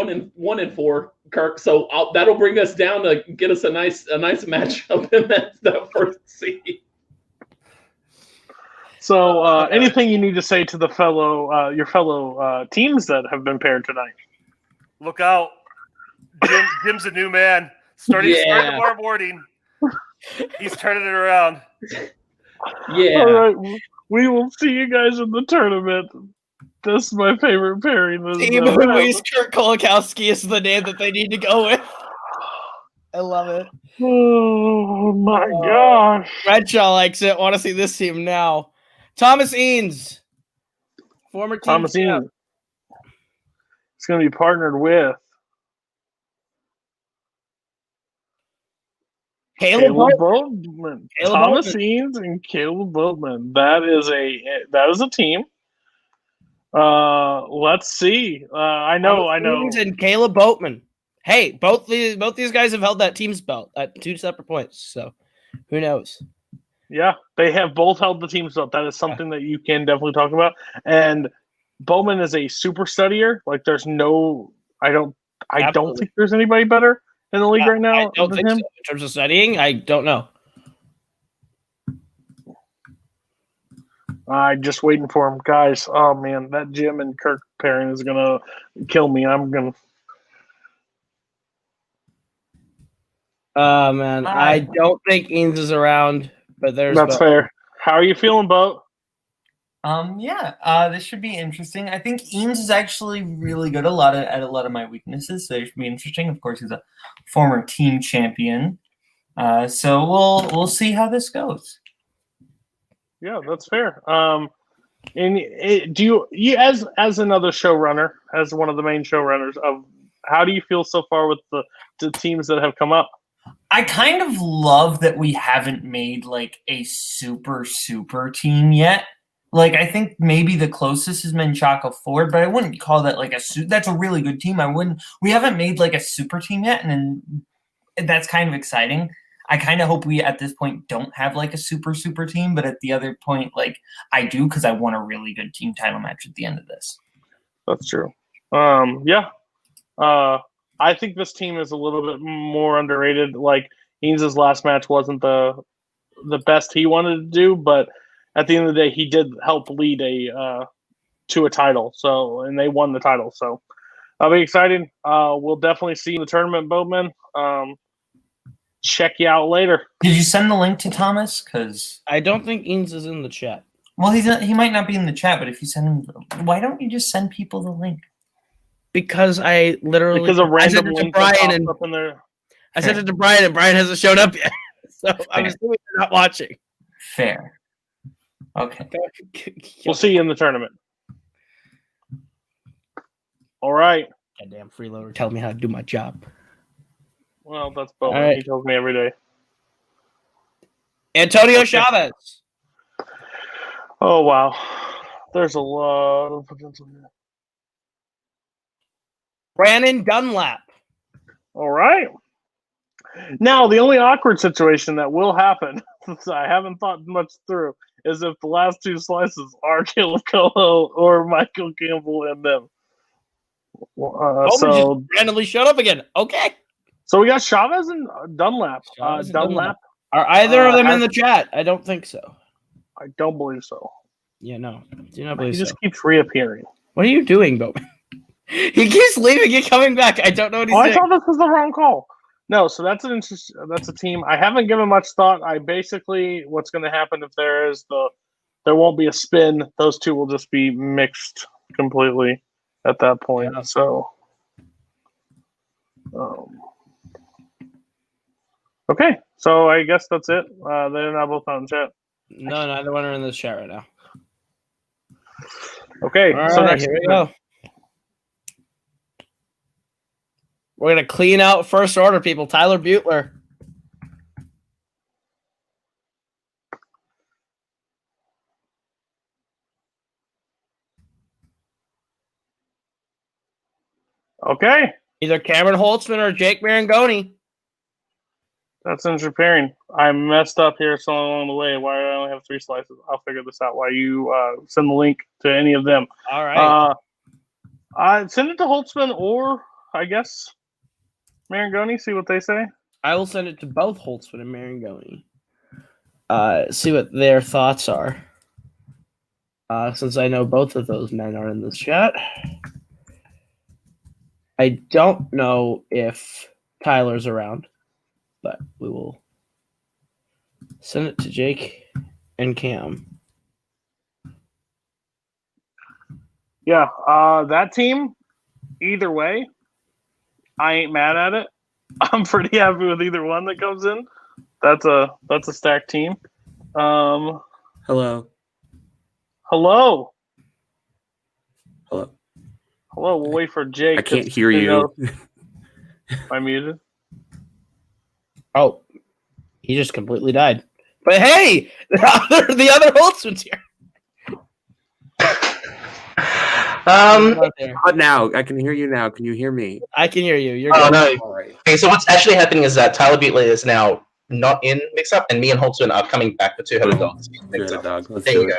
[SPEAKER 1] to?
[SPEAKER 15] 1-4, Kirk. So that'll bring us down to get us a nice matchup in that first seed.
[SPEAKER 1] So anything you need to say to the your fellow teams that have been paired tonight?
[SPEAKER 16] Look out. Jim's a new man. Starting tomorrow morning. He's turning it around.
[SPEAKER 15] Yeah.
[SPEAKER 1] All right. We will see you guys in the tournament. This is my favorite pairing.
[SPEAKER 2] Team Ruiz Kirk Kowalkowski is the name that they need to go with. I love it.
[SPEAKER 1] Oh my gosh.
[SPEAKER 2] Redshaw likes it. Want to see this team now. Thomas Eanes. Former team
[SPEAKER 1] Thomas Eanes. It's going to be partnered with
[SPEAKER 2] Caleb
[SPEAKER 1] Boatman. Thomas Eanes and Caleb Boatman. That is a team. Let's see. I know.
[SPEAKER 2] Eanes and Caleb Boatman. Hey, both these guys have held that team's belt at 2 separate points. So who knows?
[SPEAKER 1] Yeah, they have both held the team's belt. That is something that you can definitely talk about. And Bowman is a super studier. Like there's no, I don't think there's anybody better in the league right now.
[SPEAKER 2] I don't think so. In terms of studying, I don't know.
[SPEAKER 1] I'm just waiting for him, guys. Oh man, that Jim and Kirk pairing is gonna kill me. I'm gonna.
[SPEAKER 2] Man, I don't think Eanes is around, but
[SPEAKER 1] that's fair. How are you feeling, Boat?
[SPEAKER 17] This should be interesting. I think Eames is actually really good at a lot of my weaknesses, so it should be interesting. Of course, he's a former team champion, so we'll see how this goes.
[SPEAKER 1] Yeah, that's fair. And do you as another showrunner, as one of the main showrunners of, how do you feel so far with the teams that have come up?
[SPEAKER 17] I kind of love that we haven't made like a super team yet. Like I think maybe the closest has been Chaka Ford, but I wouldn't call that like that's a really good team. We haven't made like a super team yet, and that's kind of exciting. I kind of hope we at this point don't have like a super team, but at the other point, like I do, because I want a really good team title match at the end of this.
[SPEAKER 1] That's true. I think this team is a little bit more underrated. Like Eanes' last match wasn't the best he wanted to do, but at the end of the day, he did help lead to a title. So, and they won the title. So, I'll be excited. We'll definitely see you in the tournament, Boatman. Check you out later.
[SPEAKER 17] Did you send the link to Thomas? Because
[SPEAKER 2] I don't think Eanes is in the chat.
[SPEAKER 17] Well, he might not be in the chat, but if you send him, why don't you just send people the link?
[SPEAKER 2] Because I literally
[SPEAKER 1] a random link
[SPEAKER 2] Brian
[SPEAKER 1] pops
[SPEAKER 2] and
[SPEAKER 1] up in there.
[SPEAKER 2] I sent it to Brian, and Brian hasn't showed up yet. So I'm assuming you're not watching.
[SPEAKER 17] Fair. Okay.
[SPEAKER 1] We'll see you in the tournament. All right.
[SPEAKER 2] Goddamn freeloader telling me how to do my job.
[SPEAKER 1] Well, that's Boatman.
[SPEAKER 2] Right.
[SPEAKER 1] He tells me every day.
[SPEAKER 2] Antonio Chavez.
[SPEAKER 1] Oh, wow. There's a lot of potential here.
[SPEAKER 2] Brandon Dunlap.
[SPEAKER 1] All right. Now, the only awkward situation that will happen, since I haven't thought much through, is if the last two slices are Kaleb Koho or Michael Campbell and them.
[SPEAKER 2] So just randomly showed up again. Okay.
[SPEAKER 1] So we got Chavez and Dunlap.
[SPEAKER 2] Dunlap. Are either of them in the chat? I don't think so.
[SPEAKER 1] I don't believe so.
[SPEAKER 2] Yeah, no. Do not believe
[SPEAKER 1] He
[SPEAKER 2] so.
[SPEAKER 1] just keeps reappearing.
[SPEAKER 2] What are you doing, Boatman? He keeps leaving and coming back. I don't know what he's doing.
[SPEAKER 1] I thought this was the wrong call. No, so that's a team. I haven't given much thought. I basically, what's going to happen if there won't be a spin. Those two will just be mixed completely at that point. Yeah. So, okay. So I guess that's it. They're not both on chat.
[SPEAKER 2] No, neither one are in this chat right now.
[SPEAKER 1] Okay.
[SPEAKER 2] All
[SPEAKER 1] so
[SPEAKER 2] right,
[SPEAKER 1] next
[SPEAKER 2] here we go. We're going to clean out first order, people. Tyler Butler.
[SPEAKER 1] Okay.
[SPEAKER 2] Either Cameron Holtzman or Jake Marangoni.
[SPEAKER 1] That's interesting pairing. I messed up here so along the way. Why do I only have 3 slices? I'll figure this out. Why you send the link to any of them?
[SPEAKER 2] All right.
[SPEAKER 1] I send it to Holtzman or I guess Marangoni. See what they say.
[SPEAKER 2] I will send it to both Holtzman and Marangoni. See what their thoughts are. Since I know both of those men are in this chat. I don't know if Tyler's around, but we will send it to Jake and Cam.
[SPEAKER 1] Yeah, that team, either way, I ain't mad at it. I'm pretty happy with either one that comes in. That's a stacked team.
[SPEAKER 18] Hello.
[SPEAKER 1] Hello.
[SPEAKER 18] Hello.
[SPEAKER 1] Hello, we'll wait for Jake.
[SPEAKER 18] I can't hear you.
[SPEAKER 1] Am I muted?
[SPEAKER 2] Oh, he just completely died. But hey, the other Holtzman's here.
[SPEAKER 18] But now I can hear you. Now, can you hear me?
[SPEAKER 2] I can hear you. You're
[SPEAKER 11] Oh
[SPEAKER 2] good.
[SPEAKER 11] no.
[SPEAKER 18] All right.
[SPEAKER 11] Okay, so what's actually happening is that Tyler Beatley is now not in mix-up, and me and Holtzman are coming back for two-headed dogs.
[SPEAKER 18] Two-headed dog. Let's
[SPEAKER 11] There
[SPEAKER 18] do
[SPEAKER 11] you
[SPEAKER 18] it.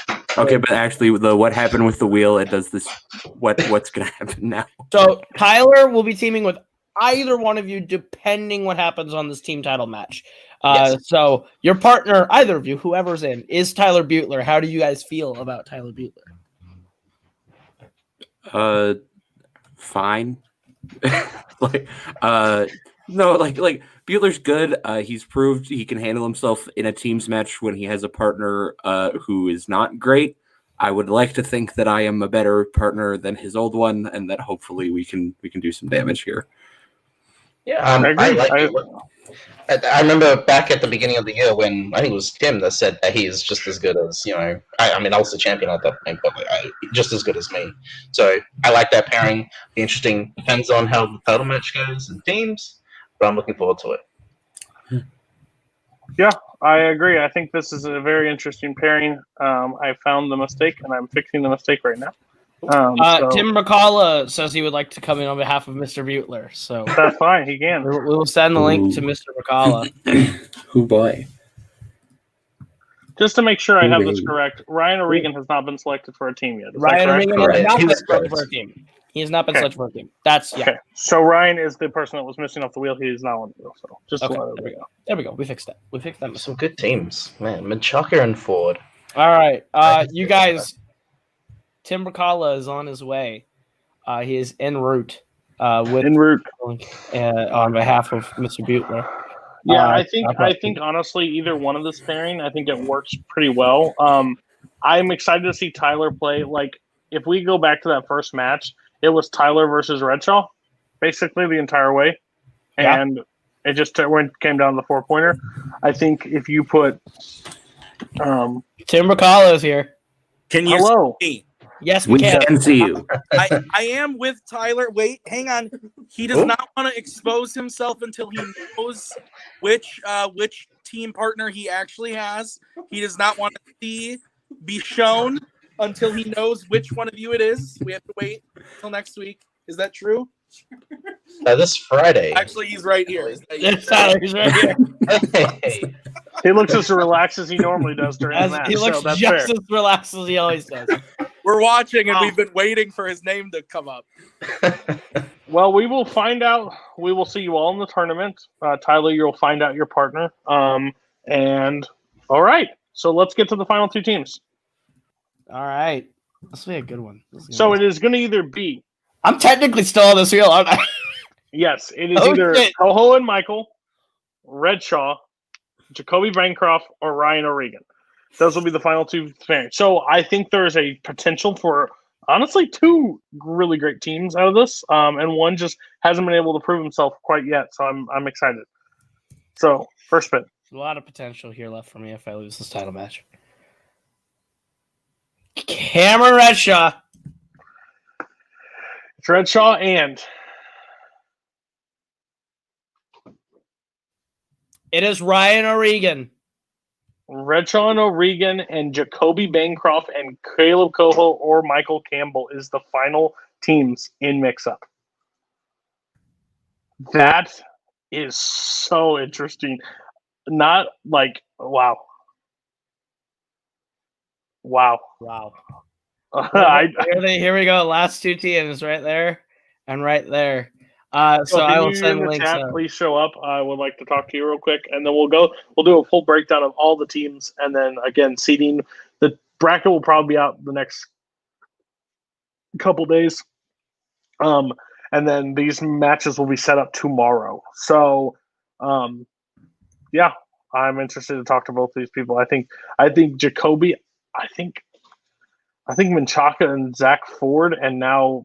[SPEAKER 11] go.
[SPEAKER 18] Okay, but actually, what happened with the wheel? It does this. What's gonna happen now?
[SPEAKER 2] So Tyler will be teaming with either one of you, depending what happens on this team title match. So your partner, either of you, whoever's in, is Tyler Butler. How do you guys feel about Tyler Butler?
[SPEAKER 18] Fine. No, like Butler's good. He's proved he can handle himself in a teams match when he has a partner who is not great. I would like to think that I am a better partner than his old one, and that hopefully we can do some damage here.
[SPEAKER 11] Yeah, I remember back at the beginning of the year when I think it was Tim that said that he is just as good as, I mean, I was the champion at that point, but just as good as me. So I like that pairing. The interesting depends on how the title match goes and teams, but I'm looking forward to it.
[SPEAKER 1] Yeah, I agree. I think this is a very interesting pairing. I found the mistake, and I'm fixing the mistake right now.
[SPEAKER 2] Tim Brzakala says he would like to come in on behalf of Mr. Butler. So
[SPEAKER 1] that's fine. He can.
[SPEAKER 2] We will send the link to Mr. Brzakala.
[SPEAKER 18] Oh boy.
[SPEAKER 1] Just to make sure I have this correct, Ryan O'Regan has not been selected for a team yet. Is
[SPEAKER 2] Ryan
[SPEAKER 1] that
[SPEAKER 2] O'Regan
[SPEAKER 1] correct?
[SPEAKER 2] has not been selected for a team. He has not been selected for a team. That's
[SPEAKER 1] Okay. So Ryan is the person that was missing off the wheel. He is not on the wheel. So just
[SPEAKER 2] Okay,
[SPEAKER 1] to let
[SPEAKER 2] there we
[SPEAKER 1] everybody
[SPEAKER 2] go. There we go. We fixed that. We fixed that.
[SPEAKER 11] Some good teams, man. Menchaca and Ford.
[SPEAKER 2] All right, you guys. Tim Brzakala is on his way. He is en route. On behalf of Mr. Butler.
[SPEAKER 1] Yeah, I think honestly, either one of this pairing, I think it works pretty well. I'm excited to see Tyler play. Like, if we go back to that first match, it was Tyler versus Redshaw, basically the entire way, and it just came down to the 4-pointer. I think if you put
[SPEAKER 2] Tim Brzakala is here.
[SPEAKER 19] Can you see me?
[SPEAKER 2] Yes,
[SPEAKER 18] we can see you.
[SPEAKER 19] I am with Tyler. Wait, hang on. He does not want to expose himself until he knows which team partner he actually has. He does not want to be shown until he knows which one of you it is. We have to wait until next week. Is that true?
[SPEAKER 11] This Friday.
[SPEAKER 19] Actually, he's right here.
[SPEAKER 2] Yes, Tyler, he's right here.
[SPEAKER 1] He looks as relaxed as he normally does during the match.
[SPEAKER 2] He looks
[SPEAKER 1] so that's
[SPEAKER 2] just
[SPEAKER 1] fair.
[SPEAKER 2] as relaxed as he always does.
[SPEAKER 19] We're watching, and we've been waiting for his name to come up.
[SPEAKER 1] Well, we will find out. We will see you all in the tournament. Tyler, you'll find out your partner. And all right, so let's get to the final two teams.
[SPEAKER 2] All right, this will be a good one.
[SPEAKER 1] So it is going to either be.
[SPEAKER 2] I'm technically still on this wheel, aren't I?
[SPEAKER 1] Yes, it is either Koho and Michael, Redshaw, Jacoby Bancroft, or Ryan O'Regan. Those will be the final two pairings. So I think there is a potential for, honestly, two really great teams out of this, and one just hasn't been able to prove himself quite yet. So I'm excited. So first spin.
[SPEAKER 2] There's a lot of potential here left for me if I lose this title match. Cameron Redshaw.
[SPEAKER 1] It's Redshaw and
[SPEAKER 2] it is Ryan O'Regan.
[SPEAKER 1] Redshaw and O'Regan and Jacoby Bancroft and Kaleb Koho or Michael Campbell is the final teams in mix-up. That is so interesting. Not like wow.
[SPEAKER 2] Here we go. Last two teams right there and right there. So
[SPEAKER 1] if
[SPEAKER 2] I will
[SPEAKER 1] you're
[SPEAKER 2] send
[SPEAKER 1] in the
[SPEAKER 2] links.
[SPEAKER 1] chat, please show up. I would like to talk to you real quick, and then we'll do a full breakdown of all the teams, and then again seeding. The bracket will probably be out the next couple days, and then these matches will be set up tomorrow. So, yeah, I'm interested to talk to both these people. I think Jacoby. I think Menchaca and Zach Ford, and now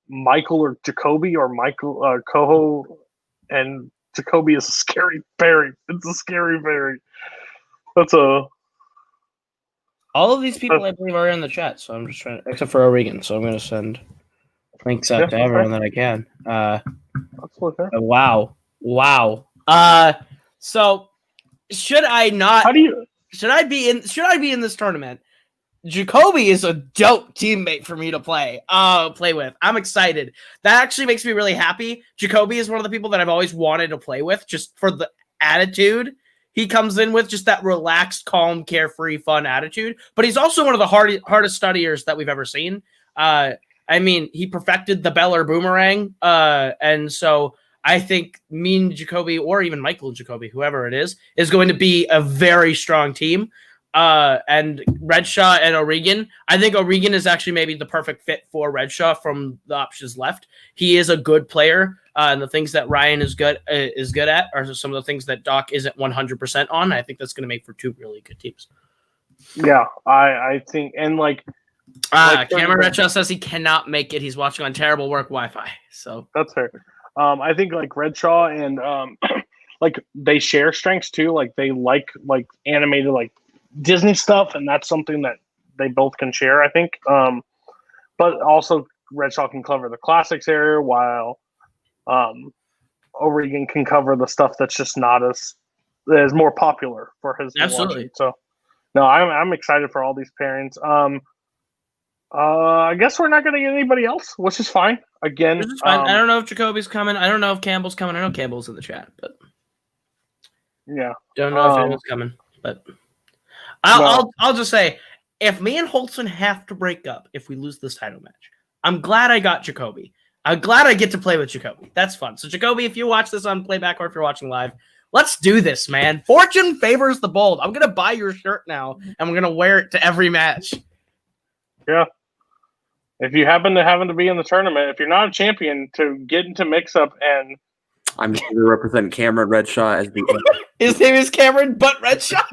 [SPEAKER 1] Michael or Jacoby or Michael Koho and Jacoby is a scary pairing. It's a scary pairing.
[SPEAKER 2] All of these people, I believe, are in the chat. So I'm just trying, except for O'Regan. So I'm going to send links out to everyone that I can. Wow. So should I not? Should I be in this tournament? Jacoby is a dope teammate for me to play with. I'm excited. That actually makes me really happy. Jacoby is one of the people that I've always wanted to play with, just for the attitude he comes in with, just that relaxed, calm, carefree, fun attitude. But he's also one of the hardest studiers that we've ever seen. I mean, he perfected the Beller boomerang, and so I think me and Jacoby, or even Michael and Jacoby, whoever it is going to be a very strong team. And Redshaw and O'Regan. I think O'Regan is actually maybe the perfect fit for Redshaw from the options left. He is a good player, and the things that Ryan is good at are some of the things that Doc isn't 100% on. I think that's going to make for two really good teams.
[SPEAKER 1] Yeah, I think, and like
[SPEAKER 2] Cameron Redshaw says he cannot make it. He's watching on terrible work Wi-Fi. So
[SPEAKER 1] that's fair. I think like Redshaw and like they share strengths too. Like they like animated like Disney stuff, and that's something that they both can share, I think. But also Redshaw can cover the classics area, while O'Regan can cover the stuff that's just not as more popular for his watching. So no, I'm excited for all these pairings. I guess we're not going to get anybody else, which is fine. Again,
[SPEAKER 2] this is fine. I don't know if Jacoby's coming. I don't know if Campbell's coming. I know Campbell's in the chat, but
[SPEAKER 1] yeah,
[SPEAKER 2] don't know if anyone's coming. But I'll just say, if me and Holtzman have to break up if we lose this title match, I'm glad I got Jacoby. I'm glad I get to play with Jacoby. That's fun. So Jacoby, if you watch this on playback or if you're watching live, let's do this, man. Fortune favors the bold. I'm gonna buy your shirt now, and we're gonna wear it to every match.
[SPEAKER 1] Yeah. If you happen to be in the tournament, if you're not a champion, to get into mix-up, and
[SPEAKER 18] I'm here to represent Cameron Redshaw as the
[SPEAKER 2] his name is Cameron Butt Redshaw.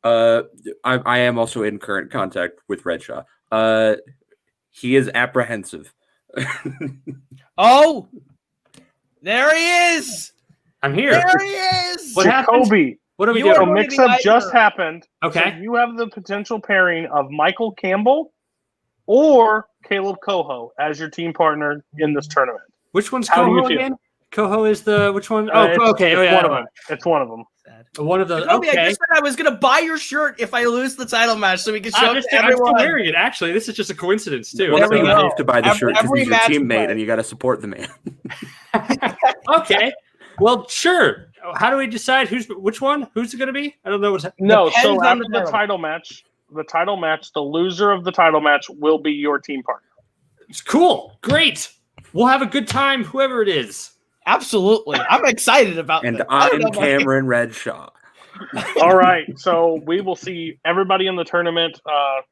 [SPEAKER 18] I am also in current contact with Redshaw. He is apprehensive.
[SPEAKER 2] Oh, there he is.
[SPEAKER 20] I'm here.
[SPEAKER 2] There he is.
[SPEAKER 20] What happened?
[SPEAKER 1] Jacoby.
[SPEAKER 20] What are we
[SPEAKER 1] So
[SPEAKER 20] doing?
[SPEAKER 1] mix-up just happened.
[SPEAKER 20] Okay.
[SPEAKER 1] So you have the potential pairing of Michael Campbell or Kaleb Koho as your team partner in this tournament.
[SPEAKER 20] Which one's
[SPEAKER 1] How do you
[SPEAKER 20] Koho
[SPEAKER 1] feel?
[SPEAKER 20] again? Koho is the which one?
[SPEAKER 1] Okay.
[SPEAKER 20] Oh, yeah.
[SPEAKER 1] One of them. It's one of them.
[SPEAKER 20] One of the.
[SPEAKER 2] Jacoby,
[SPEAKER 20] Okay.
[SPEAKER 2] I just said I was gonna buy your shirt if I lose the title match, so we can show it to
[SPEAKER 20] I'm
[SPEAKER 2] everyone.
[SPEAKER 20] still wearing it. Actually, this is just a coincidence too.
[SPEAKER 18] Well,
[SPEAKER 2] There we
[SPEAKER 18] you
[SPEAKER 2] go.
[SPEAKER 18] have to buy the shirt because
[SPEAKER 2] Every
[SPEAKER 18] he's your
[SPEAKER 2] match
[SPEAKER 18] teammate and you got to support the man.
[SPEAKER 20] Okay. Well, sure. How do we decide which one? Who's it going to be? I don't know what's happening.
[SPEAKER 1] No, so after the title match, the loser of the title match will be your team partner.
[SPEAKER 20] It's cool. Great. We'll have a good time, whoever it is.
[SPEAKER 2] Absolutely. I'm excited about
[SPEAKER 18] And
[SPEAKER 2] this.
[SPEAKER 18] I'm Cameron Redshaw.
[SPEAKER 1] All right, so we will see everybody in the tournament.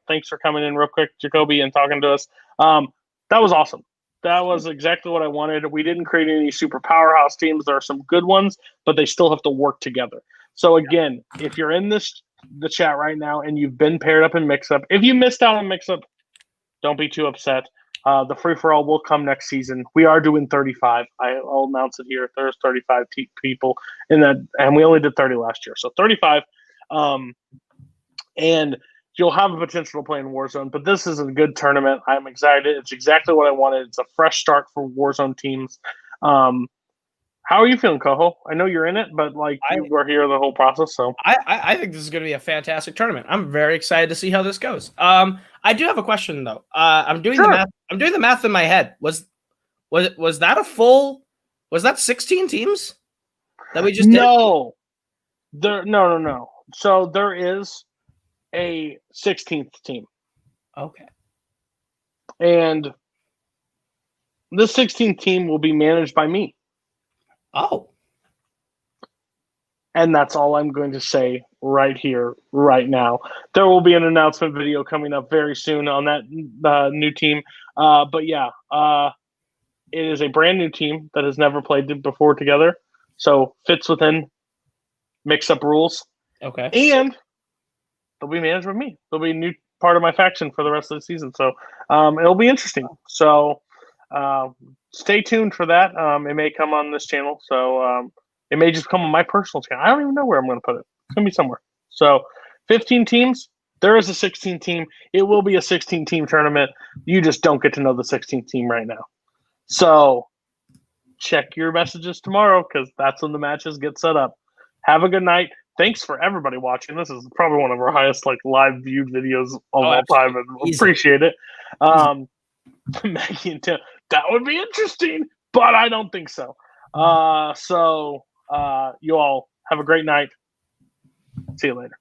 [SPEAKER 1] Thanks for coming in real quick, Jacoby, and talking to us. That was awesome. That was exactly what I wanted. We didn't create any super powerhouse teams. There are some good ones, but they still have to work together. So again, if you're in the chat right now and you've been paired up in mix-up, if you missed out on mix-up, don't be too upset. The free-for-all will come next season. We are doing 35. I'll announce it here. There's 35 people in that, and we only did 30 last year. So 35. And you'll have a potential to play in Warzone, but this is a good tournament. I'm excited. It's exactly what I wanted. It's a fresh start for Warzone teams. How are you feeling, Koho? I know you're in it, but you were here the whole process. So
[SPEAKER 2] I think this is going to be a fantastic tournament. I'm very excited to see how this goes. I I do have a question though. I'm doing the
[SPEAKER 1] Sure.
[SPEAKER 2] math. I'm doing the math in my head. Was that a full? Was that 16 teams that we just did?
[SPEAKER 1] No. No. So there is a 16th team.
[SPEAKER 2] Okay.
[SPEAKER 1] And this 16th team will be managed by me.
[SPEAKER 2] Oh.
[SPEAKER 1] And that's all I'm going to say right here, right now. There will be an announcement video coming up very soon on that new team. But yeah, it is a brand new team that has never played before together. So fits within mix-up rules.
[SPEAKER 2] Okay.
[SPEAKER 1] And they'll be managed by me. They'll be a new part of my faction for the rest of the season. So it'll be interesting. So stay tuned for that. It may come on this channel. So it may just come on my personal channel. I don't even know where I'm going to put it. It's going to be somewhere. So 15 teams. There is a 16 team. It will be a 16 team tournament. You just don't get to know the 16th team right now. So check your messages tomorrow because that's when the matches get set up. Have a good night. Thanks for everybody watching. This is probably one of our highest live viewed videos of all time, and appreciate it. Maggie and Tim, that would be interesting, but I don't think so. So you all have a great night. See you later.